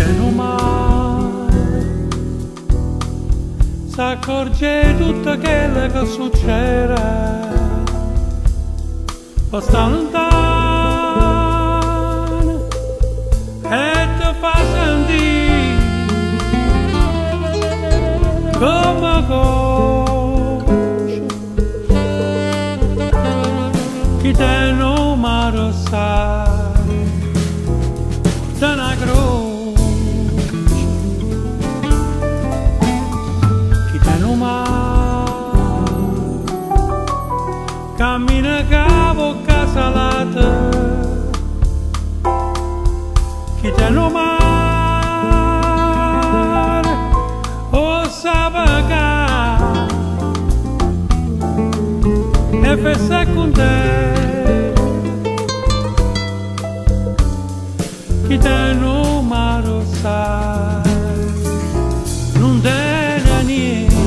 che non male s'accorge di tutto quello che succede, o sta lontano e ti fa sentire come voce chi te non mi sa da una croce, chi te non mi cammina capo casalata, chi te non mi o sa pagare e festa con te, chi te non mi sa non tiene niente.